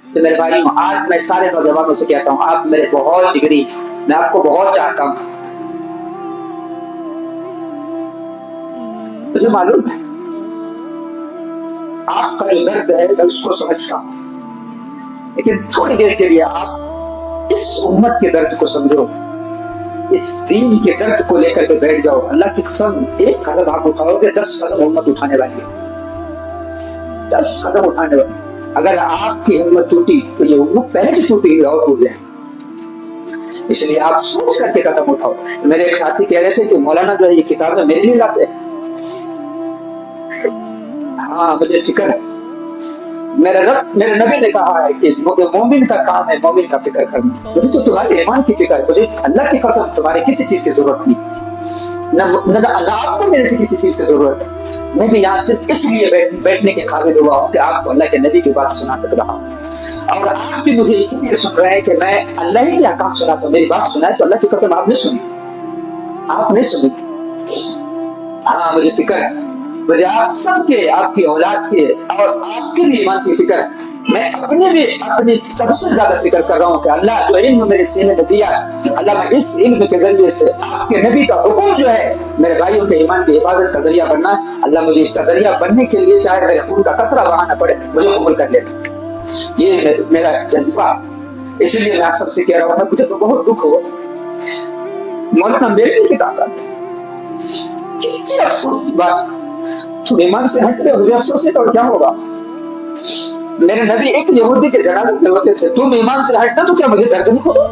تو میرے بھائیوں آج میں سارے نوجوانوں سے کہتا ہوں آپ میرے بہت جگری، میں آپ کو بہت چاہتا ہوں، مجھے معلوم ہے آپ کا جو درد ہے میں اس کو سمجھتا ہوں، لیکن تھوڑی دیر کے لیے آپ اس امت کے درد کو سمجھو، اس دین کے درد کو لے کر کے بیٹھ جاؤ۔ اللہ کی قسم ایک قدم آپ اٹھاؤ گے 10 قدم امت اٹھانے والی ہے، 10 قدم اٹھانے والی۔ اگر آپ کی ہمت ٹوٹی تو یہ امت پہلے سے ٹوٹی ہوئی اور ٹوٹ جائے، اس لیے آپ سوچ کر کے قدم اٹھاؤ۔ میرے ایک ساتھی کہہ رہے تھے کہ مولانا جو ہے یہ کتابیں میرے لیے لاتے ہیں۔ ہاں مجھے فکر ہے، میرے نبی نے کہا ہے کہ مومن کا کام ہے مومن کا فکر کرنا، مجھے تو تمہارے ایمان کی فکر ہے، مجھے اللہ کی قسم تمہارے کسی چیز کی ضرورت نہیں، نہ آپ کو میرے سے کسی چیز کی ضرورت ہے۔ میں بھی یہاں صرف اس لیے بیٹھنے کے قابل ہوا ہوں کہ آپ کو اللہ کے نبی کی بات سنا سک رہا ہوں، اور آپ بھی مجھے اس لیے سن رہے ہیں کہ میں اللہ ہی کے احکام سناتا ہوں۔ میری بات سنائے تو اللہ کی قسم آپ نے سنی، آپ نے سنی۔ ہاں مجھے فکر ہے، مجھے آپ سب کے، آپ کی اولاد کے اور آپ کے بھی ایمان کی فکر ہے۔ میں اپنی سب سے زیادہ فکر کر رہا ہوں کہ اللہ جو علم میرے سینے میں دیا ہے، اللہ میں اس علم کے ذریعے سے آپ کے نبی کا حکم جو ہے میرے بھائیوں کے ایمان کی حفاظت کا ذریعہ بننا ہے، اللہ مجھے اس کا ذریعہ بننے کے لیے چاہے میرے خون کا قطرہ بہانا پڑے مجھے قبول کر لینا، یہ میرا جذبہ۔ اس لیے میں آپ سب سے کہہ رہا ہوں، مجھے تو بہت دکھ ہوا مولانا میرے لیے کتاب آتی، کتنی افسوس کی بات، تم ایمان سے ہٹ گئے، مجھے افسوس ہے تو کیا ہوگا؟ میرے نبی ایک یہودی کے جنازے میں ہوتے تھے، تم ایمان سے ہٹنا تو کیا مجھے درد نہیں ہوگا؟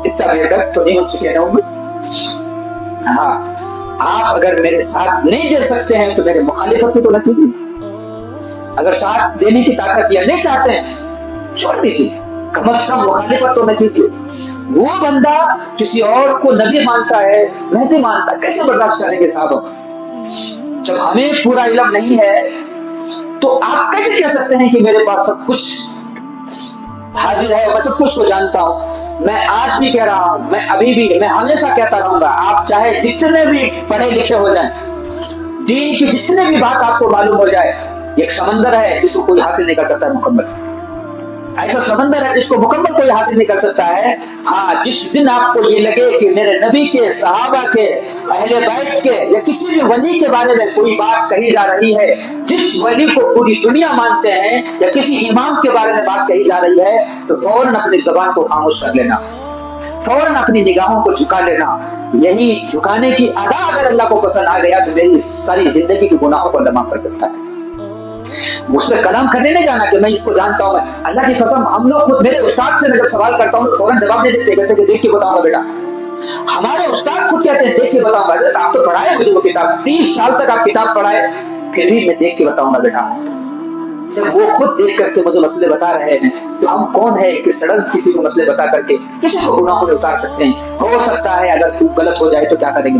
اتنا بے درد تو نہیں ہو چکے نا امت۔ ہاں آپ اگر میرے ساتھ نہیں دے سکتے ہیں تو میرے مخالفت بھی تو نہ کیجیے، اگر ساتھ دینے کی طاقت یا نہیں چاہتے ہیں چھوڑ دیجیے، کم از کم مخالفت تو نہ کیجیے۔ وہ بندہ کسی اور کو نبی مانتا ہے، مہدی مانتا ہے، کیسے برداشت کریں گے صاحب؟ جب ہمیں پورا علم نہیں ہے تو آپ کیسے کہہ سکتے ہیں کہ میرے پاس سب کچھ حاضر ہے، میں سب کچھ کو جانتا ہوں؟ میں آج بھی کہہ رہا ہوں، میں ابھی بھی، میں ہمیشہ کہتا رہوں گا، آپ چاہے جتنے بھی پڑھے لکھے ہو جائیں، دین کی جتنے بھی بات آپ کو معلوم ہو جائے، ایک سمندر ہے جس کو کوئی حاصل نہیں کر سکتا ہے مکمل، ایسا سمندر ہے جس کو مکمل کوئی حاصل نہیں کر سکتا ہے۔ ہاں جس دن آپ کو یہ لگے کہ میرے نبی کے، صحابہ کے، اہل بیت کے یا کسی بھی ولی کے بارے میں کوئی بات کہی جا رہی ہے جس ولی کو پوری دنیا مانتے ہیں، یا کسی امام کے بارے میں بات کہی جا رہی ہے، تو فوراً اپنی زبان کو خاموش کر لینا، فوراً اپنی نگاہوں کو جھکا لینا۔ یہی جھکانے کی ادا اگر اللہ کو پسند آ گیا تو میری ساری زندگی کے گناہوں کو اللہ معاف کر سکتا ہے۔ اس پہ کلام کرنے نہیں جانا کہ میں اس کو جانتا ہوں، اللہ کی قسم ہم لوگ میرے استاد سے میں جب سوال کرتا ہوں فوراً جواب نہیں دیتے، کہتے کہ دیکھ کے بتاؤں گا بیٹا۔ ہمارے استاد خود کہتے ہیں دیکھ کے بتاؤں گا، آپ تو پڑھائے مجھے وہ کتاب، 30 سال تک آپ کتاب پڑھائے، پھر بھی میں دیکھ کے بتاؤں گا بیٹا۔ جب وہ خود دیکھ کر کے مجھے مسئلے بتا رہے ہیں تو ہم کون ہے کہ سڑن کسی کو مسئلے بتا کر کے کسی کو گناہوں میں اتار سکتے ہیں؟ ہو سکتا ہے اگر غلط ہو جائے تو کیا کریں گے؟